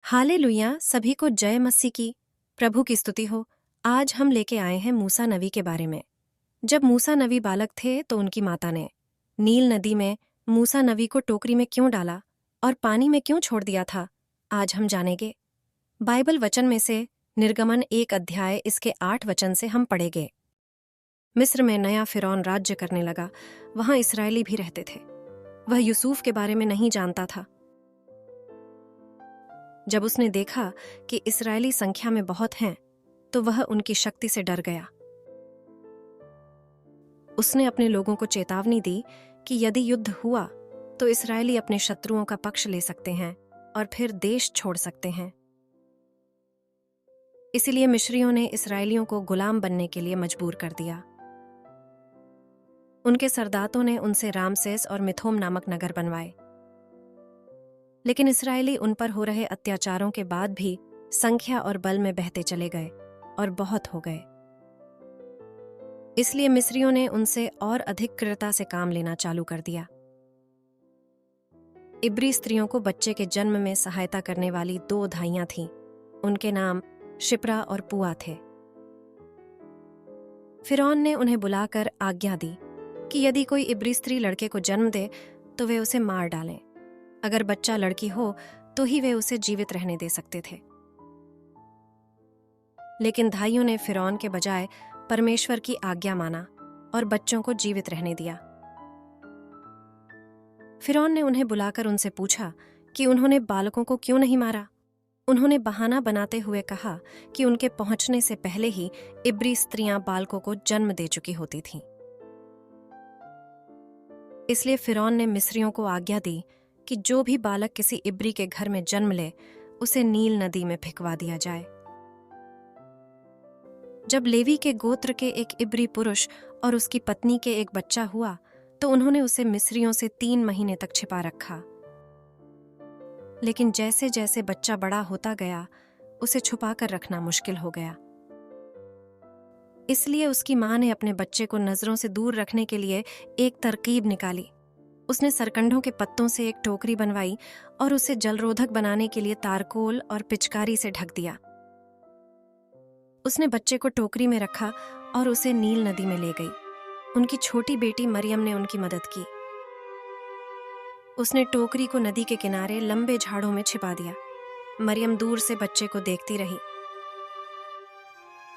Hallelujah, सभी को जय मसीह की। प्रभु की स्तुति हो। आज हम लेके आए हैं मूसा नबी के बारे में। जब मूसा नबी बालक थे तो उनकी माता ने नील नदी में मूसा नबी को टोकरी में क्यों डाला और पानी में क्यों छोड़ दिया था, आज हम जानेंगे। बाइबल वचन में से निर्गमन 1 अध्याय इसके 8 वचन से हम पढ़ेंगे। मिस्र में नया फिरौन राज्य करने लगा। वहां इसराइली भी रहते थे। वह यूसुफ के बारे में नहीं जानता था। जब उसने देखा कि इस्राएली संख्या में बहुत हैं, तो वह उनकी शक्ति से डर गया। उसने अपने लोगों को चेतावनी दी कि यदि युद्ध हुआ तो इस्राएली अपने शत्रुओं का पक्ष ले सकते हैं और फिर देश छोड़ सकते हैं। इसीलिए मिस्रियों ने इस्राएलियों को गुलाम बनने के लिए मजबूर कर दिया। उनके सरदारों ने उनसे रामसेस और मिथोम नामक नगर बनवाए। लेकिन इस्राएली उन पर हो रहे अत्याचारों के बाद भी संख्या और बल में बहते चले गए और बहुत हो गए। इसलिए मिस्रियों ने उनसे और अधिक क्रूरता से काम लेना चालू कर दिया। इब्री स्त्रियों को बच्चे के जन्म में सहायता करने वाली 2 दाइयां थीं। उनके नाम शिप्रा और पुआ थे। फिरौन ने उन्हें बुलाकर आज्ञा दी कि यदि कोई इब्री स्त्री लड़के को जन्म दे तो वे उसे मार डालें। अगर बच्चा लड़की हो तो ही वे उसे जीवित रहने दे सकते थे। लेकिन दाइयों ने फिरौन के बजाय परमेश्वर की आज्ञा माना और बच्चों को जीवित रहने दिया। फिरौन ने उन्हें बुलाकर उनसे पूछा कि उन्होंने बालकों को क्यों नहीं मारा। उन्होंने बहाना बनाते हुए कहा कि उनके पहुंचने से पहले ही इब्री स्त्रियां बालकों को जन्म दे चुकी होती थीं। इसलिए फिरौन ने मिस्रियों को आज्ञा दी कि जो भी बालक किसी इब्री के घर में जन्म ले उसे नील नदी में फेंकवा दिया जाए। जब लेवी के गोत्र के एक इब्री पुरुष और उसकी पत्नी के एक बच्चा हुआ तो उन्होंने उसे मिस्रियों से 3 महीने तक छिपा रखा। लेकिन जैसे जैसे बच्चा बड़ा होता गया उसे छुपाकर रखना मुश्किल हो गया। इसलिए उसकी मां ने अपने बच्चे को नजरों से दूर रखने के लिए एक तरकीब निकाली। उसने सरकंडों के पत्तों से एक टोकरी बनवाई और उसे जलरोधक बनाने के लिए तारकोल और पिचकारी से ढक दिया। उसने बच्चे को टोकरी में रखा और उसे नील नदी में ले गई। उनकी छोटी बेटी मरियम ने उनकी मदद की। उसने टोकरी को नदी के किनारे लंबे झाड़ों में छिपा दिया। मरियम दूर से बच्चे को देखती रही।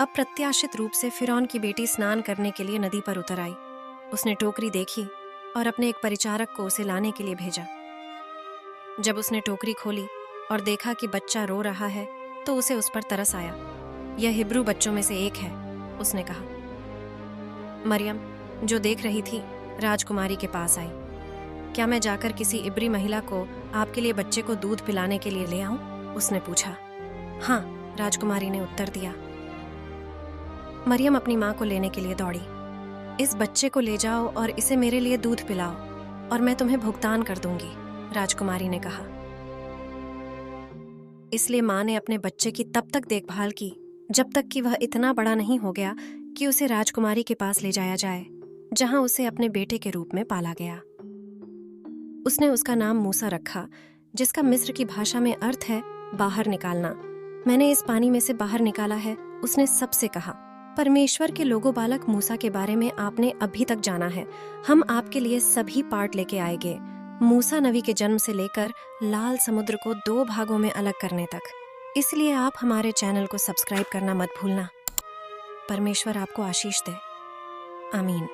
अप्रत्याशित रूप से फिरौन की बेटी स्नान करने के लिए नदी पर उतर आई। उसने टोकरी देखी और अपने एक परिचारक को उसे लाने के लिए भेजा। जब उसने टोकरी खोली और देखा कि बच्चा रो रहा है तो उसे उस पर तरस आया। यह हिब्रू बच्चों में से एक है, उसने कहा। मरियम, जो देख रही थी, राजकुमारी के पास आई। क्या मैं जाकर किसी इब्री महिला को आपके लिए बच्चे को दूध पिलाने के लिए ले आऊं? उसने पूछा। हाँ, राजकुमारी ने उत्तर दिया। मरियम अपनी मां को लेने के लिए दौड़ी। इस बच्चे को ले जाओ और इसे मेरे लिए दूध पिलाओ और मैं तुम्हें भुगतान कर दूंगी, राजकुमारी ने कहा। इसलिए मां ने अपने बच्चे की तब तक देखभाल की जब तक कि वह इतना बड़ा नहीं हो गया कि उसे राजकुमारी के पास ले जाया जाए, जहां उसे अपने बेटे के रूप में पाला गया। उसने उसका नाम मूसा रखा, जिसका मिस्र की भाषा में अर्थ है बाहर निकालना। मैंने इस पानी में से बाहर निकाला है, उसने सबसे कहा। परमेश्वर के लोगो बालक मूसा के बारे में आपने अभी तक जाना है। हम आपके लिए सभी पार्ट लेके आएंगे, मूसा नबी के जन्म से लेकर लाल समुद्र को 2 भागों में अलग करने तक। इसलिए आप हमारे चैनल को सब्सक्राइब करना मत भूलना। परमेश्वर आपको आशीष दे। आमीन।